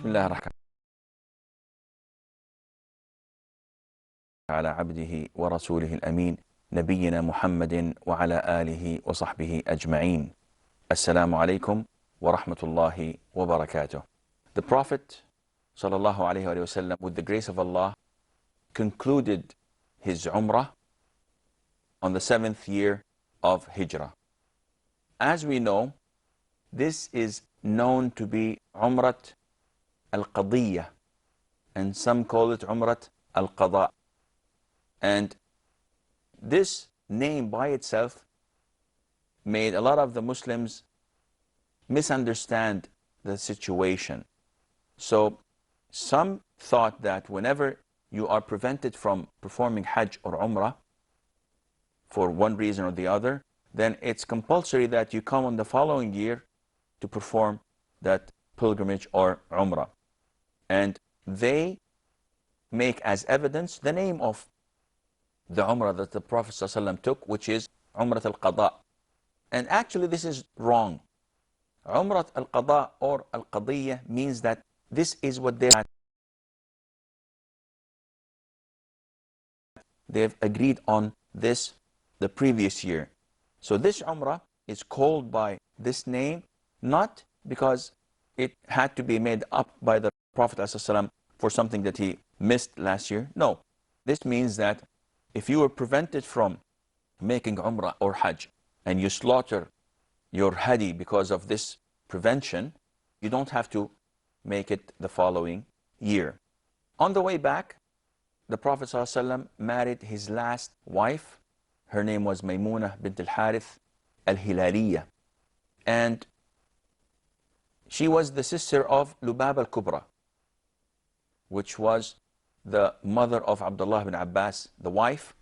بسم الله الرحمن على عبده ورسوله الأمين نبينا محمد وعلى آله وصحبه أجمعين. Assalamu alaikum wa rahmatullahi wa barakatuh. The Prophet sallallahu alaihi wasallam, with the grace of Allah, concluded his Umrah on the 7th year of Hijrah. As we know, this is known to be Umrat al-Qadiyya, and some call it Umrat al-Qada. And this name by itself made a lot of the Muslims misunderstand the situation. So some thought that whenever you are prevented from performing Hajj or Umrah for one reason or the other, then it's compulsory that you come on the following year to perform that pilgrimage or Umrah. And they make as evidence the name of the Umrah that the Prophet ﷺ took, which is Umrat al-Qada. And actually this is wrong. Umrat al-Qada or al-Qadiyya means that this is what they've agreed on this the previous year. So this Umrah is called by this name not because it had to be made up by the Prophet ﷺ for something that he missed last year. No, this means that if you were prevented from making Umrah or Hajj and you slaughter your hadi because of this prevention, you don't have to make it the following year. On the way back, the Prophet ﷺ married his last wife. Her name was Maymunah bint al-Harith al-Hilaliyah. And she was the sister of Lubab al-Kubra, which was the mother of Abdullah ibn Abbas, the wife.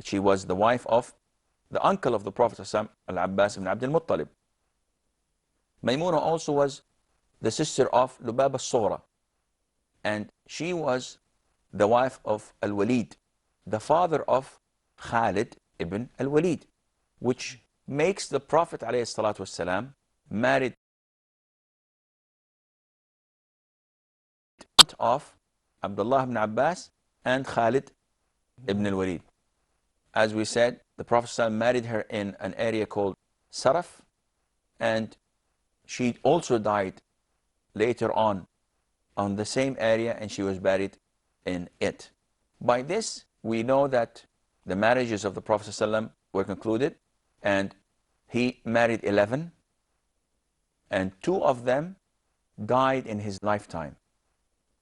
She was the wife of the uncle of the Prophet ﷺ, Al-Abbas ibn Abdul Muttalib. Maymunah also was the sister of Lubab al-Sughra, and she was the wife of Al-Walid, the father of Khalid ibn Al-Walid, which makes the Prophet ﷺ married of Abdullah ibn Abbas and Khalid ibn al-Walid. As we said, the Prophet ﷺ married her in an area called Saraf, and she also died later on the same area, and she was buried in it. By this, we know that the marriages of the Prophet ﷺ were concluded, and he married 11, and 2 of them died in his lifetime.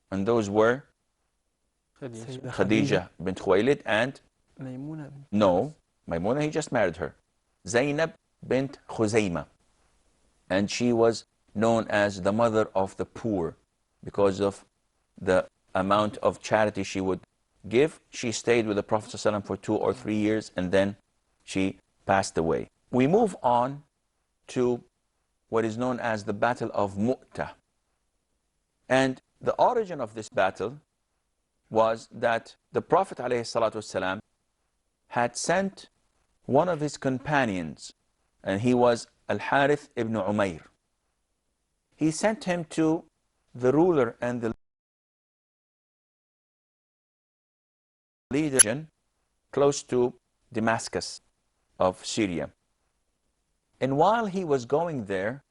And those were Khadija bint Khuwaylid and Maymunah, he just married her. Zainab bint Khuzaymah. And she was known as the mother of the poor because of the amount of charity she would give. She stayed with the Prophet ﷺ for 2 or 3 years, and then she passed away. We move on to what is known as the Battle of Mu'tah. And the origin of this battle was that the Prophet ﷺ had sent one of his companions, and he was Al-Harith ibn Umayr. He sent him to the ruler and the leader close to Damascus of Syria. And while he was going there,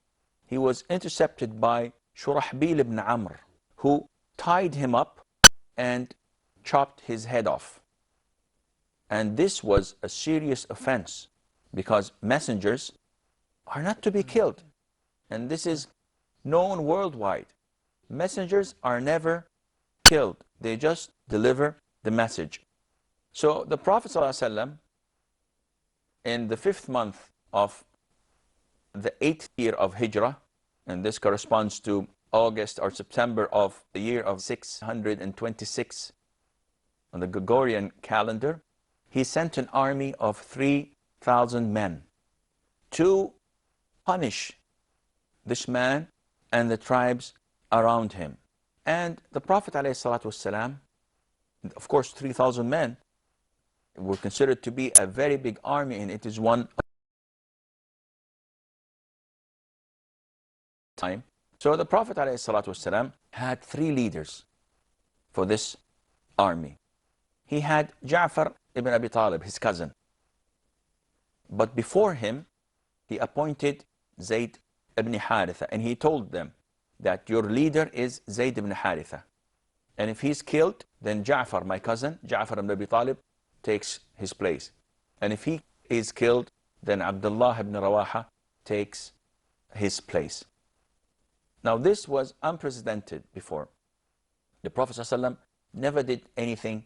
he was intercepted by Shurahbil ibn Amr, who tied him up and chopped his head off. And this was a serious offense because messengers are not to be killed. And this is known worldwide. Messengers are never killed. They just deliver the message. So the Prophet ﷺ, in the 5th month of the 8th year of Hijrah, and this corresponds to August or September of the year of 626 on the Gregorian calendar, he sent an army of 3,000 men to punish this man and the tribes around him. And the Prophet ﷺ, of course 3,000 men were considered to be a very big army, and it is one time. So the Prophet ﷺ had three leaders for this army. He had Ja'far ibn Abi Talib, his cousin. But before him, he appointed Zayd ibn Haritha, and he told them that your leader is Zayd ibn Haritha. And if he's killed, then Ja'far, my cousin, Ja'far ibn Abi Talib, takes his place. And if he is killed, then Abdullah ibn Rawaha takes his place. Now this was unprecedented before. The Prophet ﷺ never did anything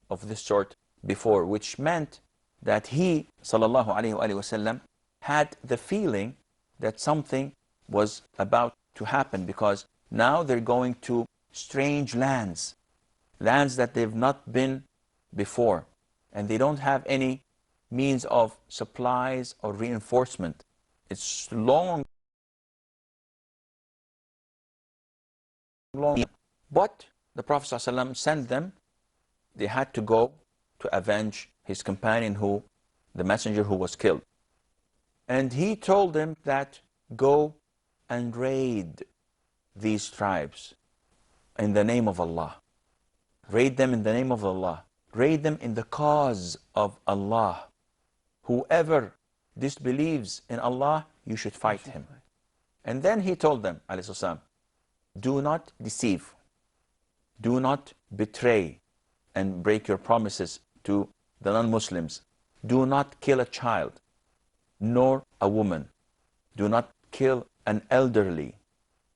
of this sort before, which meant that he ﷺ had the feeling that something was about to happen, because now they're going to strange lands, lands that they've not been before, and they don't have any means of supplies or reinforcement. It's long, but the Prophet ﷺ sent them. They had to go to avenge his companion, the messenger who was killed. And he told them that go and raid these tribes in the name of Allah. Raid them in the name of Allah. Raid them in the cause of Allah. Whoever disbelieves in Allah, you should fight him. And then he told them, ﷺ, do not deceive, do not betray and break your promises to the non-Muslims. Do not kill a child, nor a woman. Do not kill an elderly.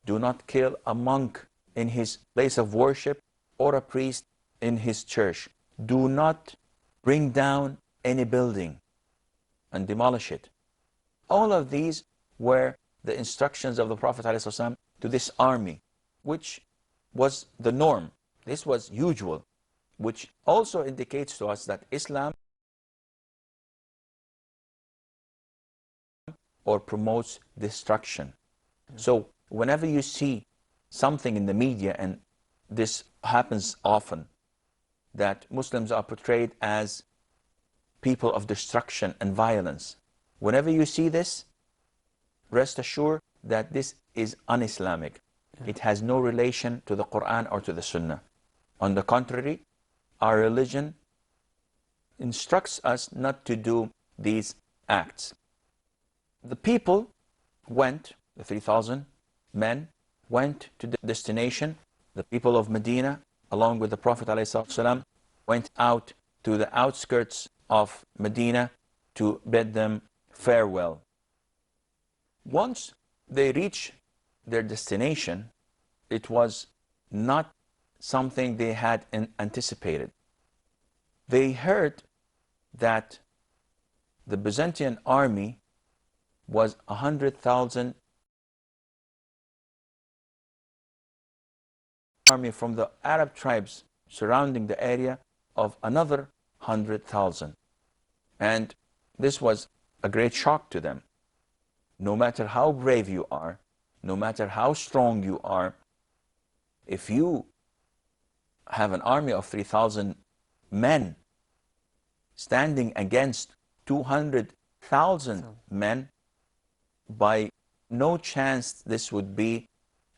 Do not kill a monk in his place of worship or a priest in his church. Do not bring down any building and demolish it. All of these were the instructions of the Prophet ﷺ to this army, which was the norm. This was usual, which also indicates to us that Islam or promotes destruction. So whenever you see something in the media, and this happens often, that Muslims are portrayed as people of destruction and violence, whenever you see this, rest assured that this is un-Islamic. It has no relation to the Quran or to the Sunnah. On the contrary, our religion instructs us not to do these acts. The people went, the 3,000 men went to the destination. The people of Medina, along with the Prophet ﷺ, went out to the outskirts of Medina to bid them farewell. Once they reached their destination, it was not something they had anticipated. They heard that the Byzantine army was 100,000 army from the Arab tribes surrounding the area of another 100,000. And this was a great shock to them. No matter how brave you are, no matter how strong you are, if you have an army of 3,000 men standing against 200,000 men, by no chance this would be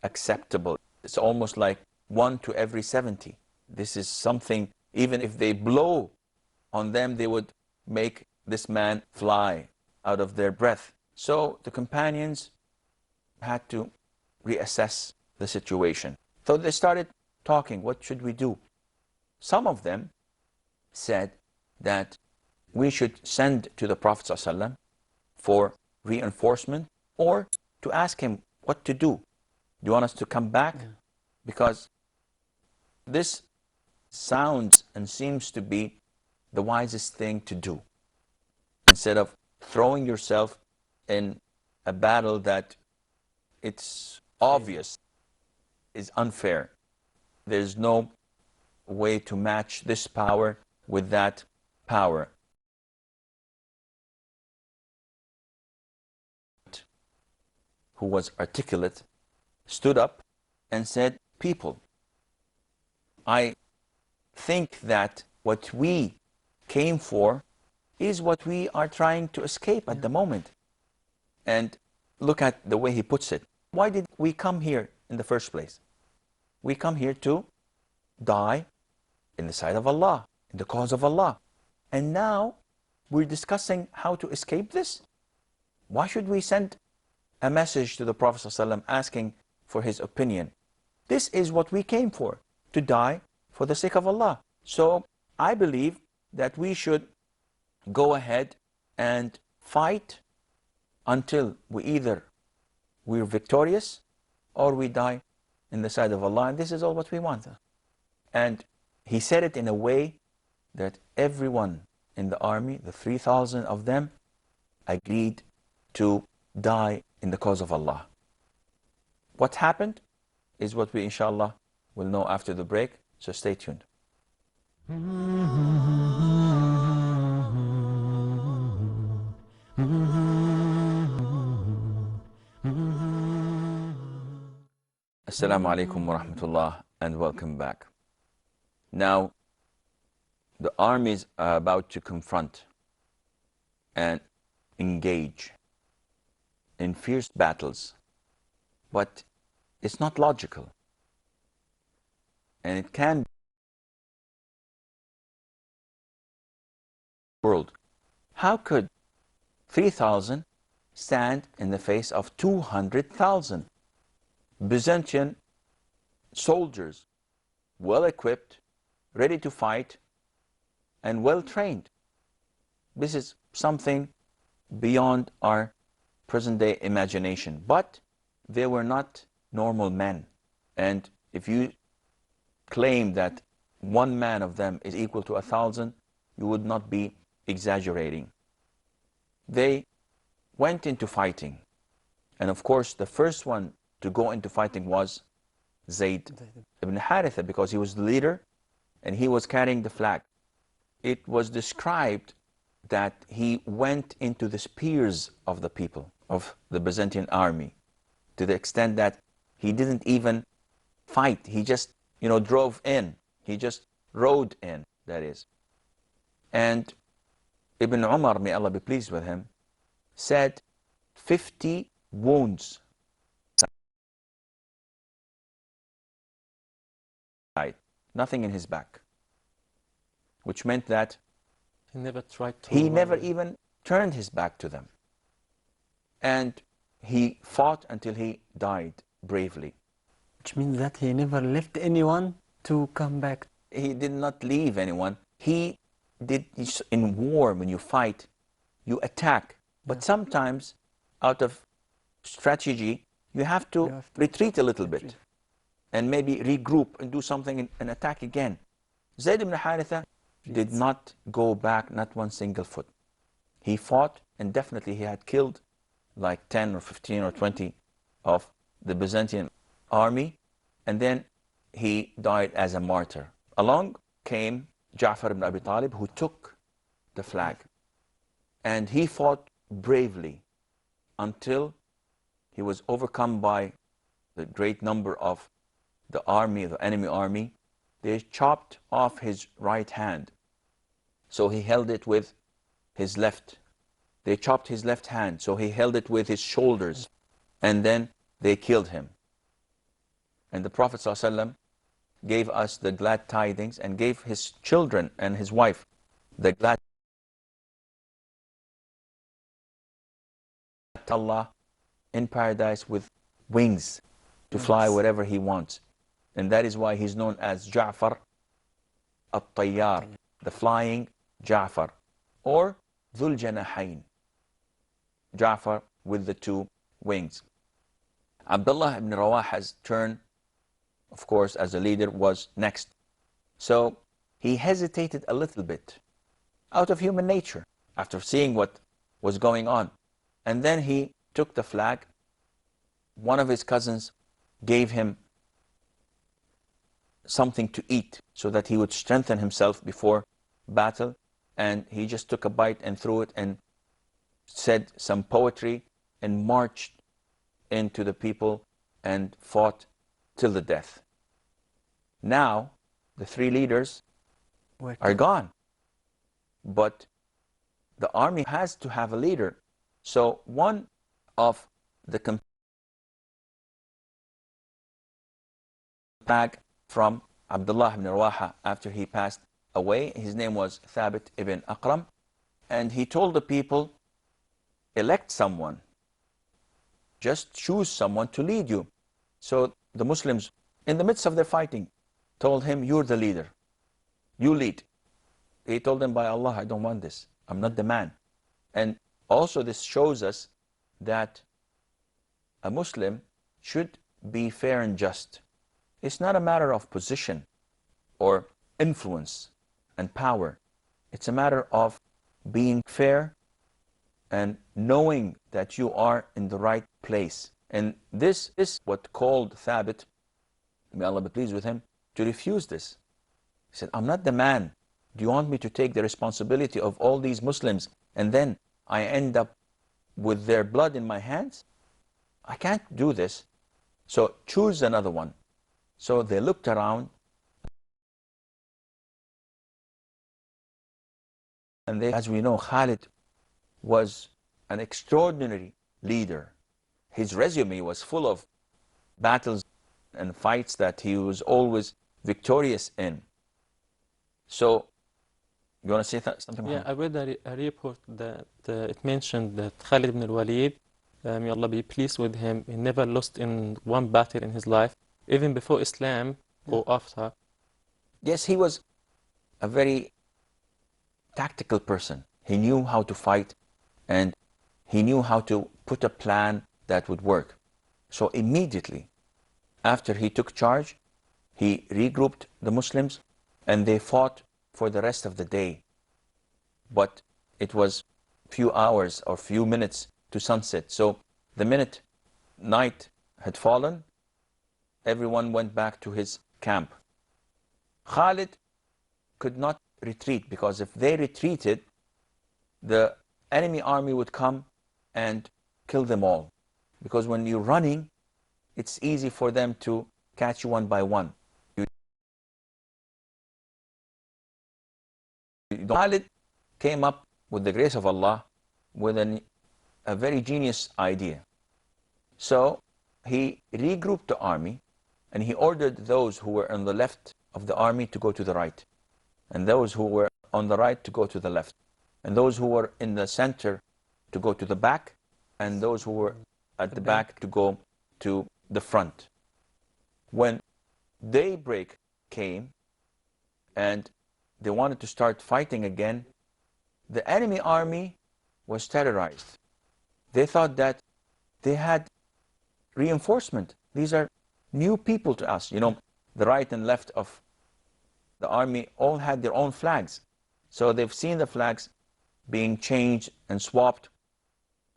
acceptable. It's almost like 1 to every 70. This is something, even if they blow on them, they would make this man fly out of their breath. So the companions had to reassess the situation. So they started talking, what should we do? Some of them said that we should send to the Prophet ﷺ for reinforcement, or to ask him what to do. Do you want us to come back? Because this sounds and seems to be the wisest thing to do, instead of throwing yourself in a battle that it's obvious is unfair. There's no way to match this power with that power. Who was articulate, stood up and said, people, I think that what we came for is what we are trying to escape at the moment. And look at the way he puts it. Why did we come here in the first place? We come here to die in the sight of Allah, in the cause of Allah. And now we're discussing how to escape this. Why should we send a message to the Prophet ﷺ asking for his opinion? This is what we came for, to die for the sake of Allah. So I believe that we should go ahead and fight until we're victorious or we die in the sight of Allah. And this is all what we want. And he said it in a way that everyone in the army, the 3,000 of them, agreed to die in the cause of Allah. What happened is what we inshallah will know after the break, so stay tuned. Assalamu alaikum wa rahmatullah and welcome back. Now, the armies are about to confront and engage in fierce battles, but it's not logical, and it can be world. How could 3,000 stand in the face of 200,000 Byzantine soldiers, well equipped, ready to fight, and well trained? This is something beyond our present day imagination. But they were not normal men. And if you claim that one man of them is equal to 1,000, you would not be exaggerating. They went into fighting. And of course, the first one to go into fighting was Zayd ibn Haritha, because he was the leader and he was carrying the flag. It was described that he went into the spears of the people, of the Byzantine army, to the extent that he didn't even fight. He just, drove in. He just rode in, that is. And Ibn Umar, may Allah be pleased with him, said 50 wounds. Nothing in his back, which meant that he never even turned his back to them. And he fought until he died bravely. Which means that he never left anyone to come back. He did not leave anyone. In war, when you fight, you attack. But sometimes, out of strategy, you have to retreat a little bit and maybe regroup and do something and attack again. Zayd ibn Haritha did not go back, not one single foot. He fought, and definitely he had killed like 10 or 15 or 20 of the Byzantine army, and then he died as a martyr. Along came Ja'far ibn Abi Talib, who took the flag, and he fought bravely until he was overcome by the great number of the army, the enemy army. They chopped off his right hand, so he held it with his left. They chopped his left hand, so he held it with his shoulders, and then they killed him. And the Prophet ﷺ gave us the glad tidings and gave his children and his wife the glad Allah in paradise with wings to fly wherever he wants. And that is why he's known as Ja'far al-Tayyar, the flying Ja'far, or Dhul Janahayn, Ja'far with the two wings. Abdullah ibn Rawaha's turn, of course, as a leader was next. So he hesitated a little bit out of human nature after seeing what was going on. And then he took the flag. One of his cousins gave him something to eat so that he would strengthen himself before battle. And he just took a bite and threw it and said some poetry and marched into the people and fought till the death. Now, the three leaders are gone. But the army has to have a leader. So one of the flag from Abdullah ibn Rawaha after he passed away. His name was Thabit ibn Aqram. And he told the people, elect someone. Just choose someone to lead you. So the Muslims, in the midst of their fighting, told him, you're the leader. You lead. He told them, by Allah, I don't want this. I'm not the man. And also this shows us that a Muslim should be fair and just. It's not a matter of position or influence and power. It's a matter of being fair and knowing that you are in the right place. And this is what called Thabit, may Allah be pleased with him, to refuse this. He said, I'm not the man. Do you want me to take the responsibility of all these Muslims and then I end up with their blood in my hands? I can't do this. So choose another one. So they looked around and as we know, Khalid was an extraordinary leader. His resume was full of battles and fights that he was always victorious in. So, you want to say something? Yeah, I read a report that it mentioned that Khalid ibn al-Walid, may Allah be pleased with him, he never lost in one battle in his life, even before Islam or after. Yes, he was a very tactical person. He knew how to fight and he knew how to put a plan that would work. So immediately after he took charge, he regrouped the Muslims and they fought for the rest of the day. But it was few hours or few minutes to sunset. So the minute night had fallen, everyone went back to his camp. Khalid could not retreat because if they retreated, the enemy army would come and kill them all. Because when you're running, it's easy for them to catch you one by one. Khalid came up with the grace of Allah with a very genius idea. So he regrouped the army and he ordered those who were on the left of the army to go to the right, and those who were on the right to go to the left, and those who were in the center to go to the back, and those who were at the back to go to the front. When daybreak came and they wanted to start fighting again, the enemy army was terrorized. They thought that they had reinforcement. These are new people to us. You know, the right and left of the army all had their own flags. So they've seen the flags being changed and swapped.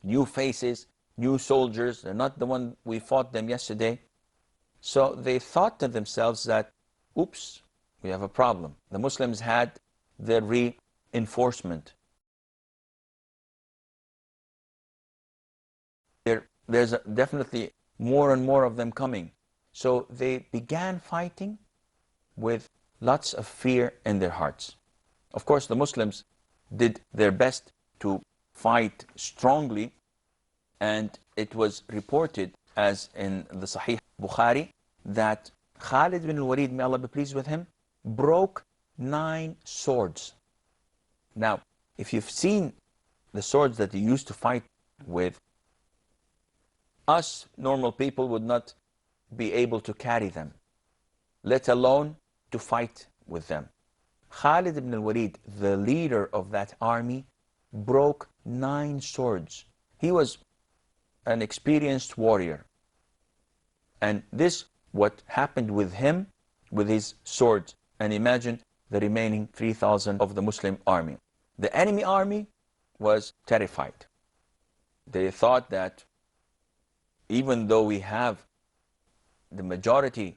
New faces, new soldiers. They're not the one we fought them yesterday. So they thought to themselves that, oops, we have a problem. The Muslims had their reinforcement. There's definitely more and more of them coming. So they began fighting with lots of fear in their hearts. Of course, the Muslims did their best to fight strongly, and it was reported, as in the Sahih Bukhari, that Khalid bin al-Walid, may Allah be pleased with him, broke 9 swords. Now, if you've seen the swords that he used to fight with, us normal people would not be able to carry them, let alone to fight with them. Khalid ibn al-Walid, the leader of that army, broke 9 swords. He was an experienced warrior. And this, what happened with him, with his swords. And imagine the remaining 3,000 of the Muslim army. The enemy army was terrified. They thought that even though we have the majority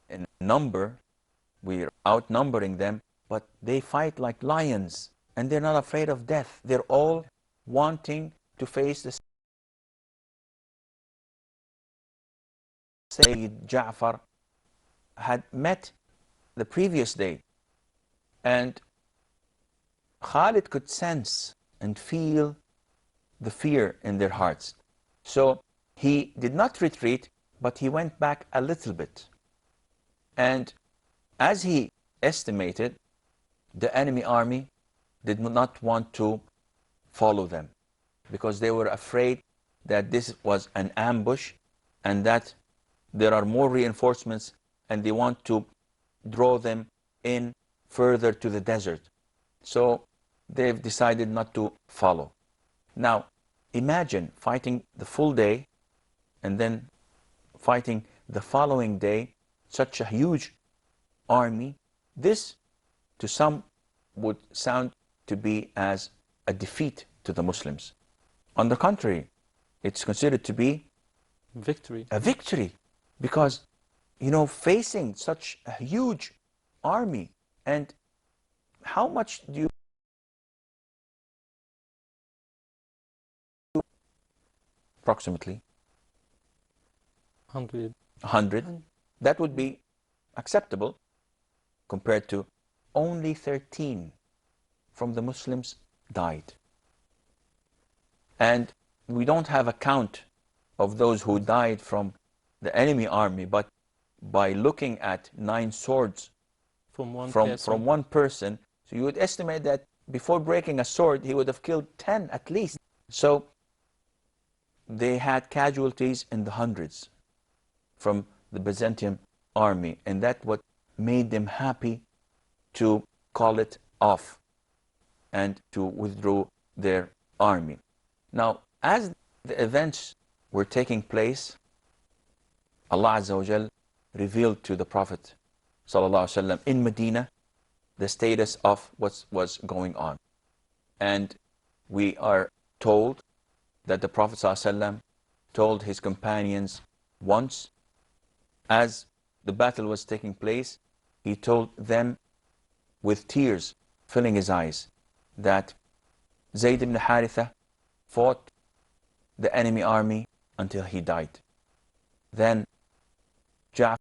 in number, we're outnumbering them, but they fight like lions and they're not afraid of death. They're all wanting to face the Sayyid Ja'far had met the previous day, and Khalid could sense and feel the fear in their hearts. So he did not retreat, but he went back a little bit. And as he estimated, the enemy army did not want to follow them because they were afraid that this was an ambush and that there are more reinforcements, and they want to draw them in further to the desert. So they've decided not to follow. Now, imagine fighting the full day and then fighting the following day, such a huge army. This, to some, would sound to be as a defeat to the Muslims. On the contrary, it's considered to be Victory. a victory, because, you know, facing such a huge army, and how much do you approximately 100, that would be acceptable, compared to only 13 from the Muslims died. And we don't have a count of those who died from the enemy army, but by looking at 9 swords From one person, so you would estimate that before breaking a sword, he would have killed 10 at least. So they had casualties in the hundreds from the Byzantine army, and that's what made them happy to call it off and to withdraw their army. Now, as the events were taking place, Allah Azza wa Jal revealed to the Prophet ﷺ in Medina the status of what was going on. And we are told that the Prophet ﷺ told his companions once, as the battle was taking place, he told them with tears filling his eyes that Zayd ibn Haritha fought the enemy army until he died. Then Ja'far,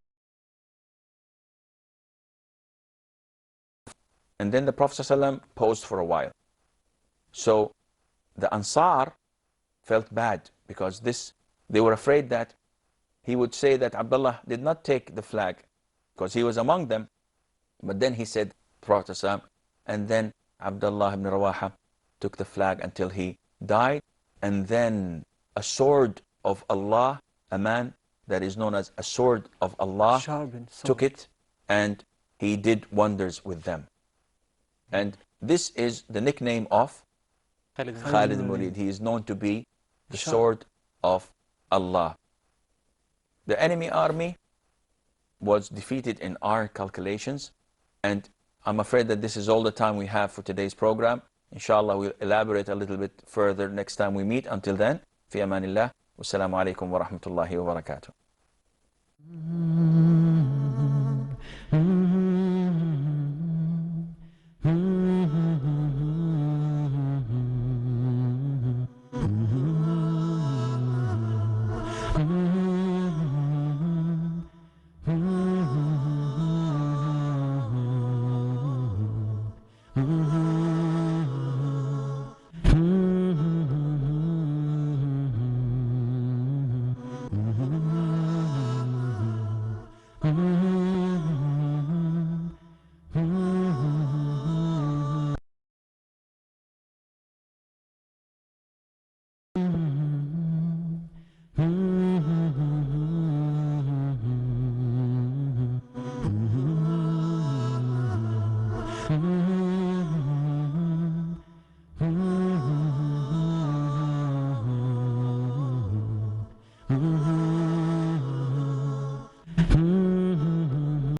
and then the Prophet ﷺ paused for a while. So the Ansar felt bad because they were afraid that he would say that Abdullah did not take the flag because he was among them. But then he said, Prophet ﷺ, and then Abdullah ibn Rawaha took the flag until he died. And then a sword of Allah, a man that is known as a sword of Allah, took it, and he did wonders with them. And this is the nickname of Khalid al-Walid. He is known to be the sword of Allah. The enemy army was defeated in our calculations, and I'm afraid that this is all the time we have for today's program. Inshallah, we'll elaborate a little bit further next time we meet. Until then, fi amanillah, wassalamu alaikum wa rahmatullahi wa barakatuh.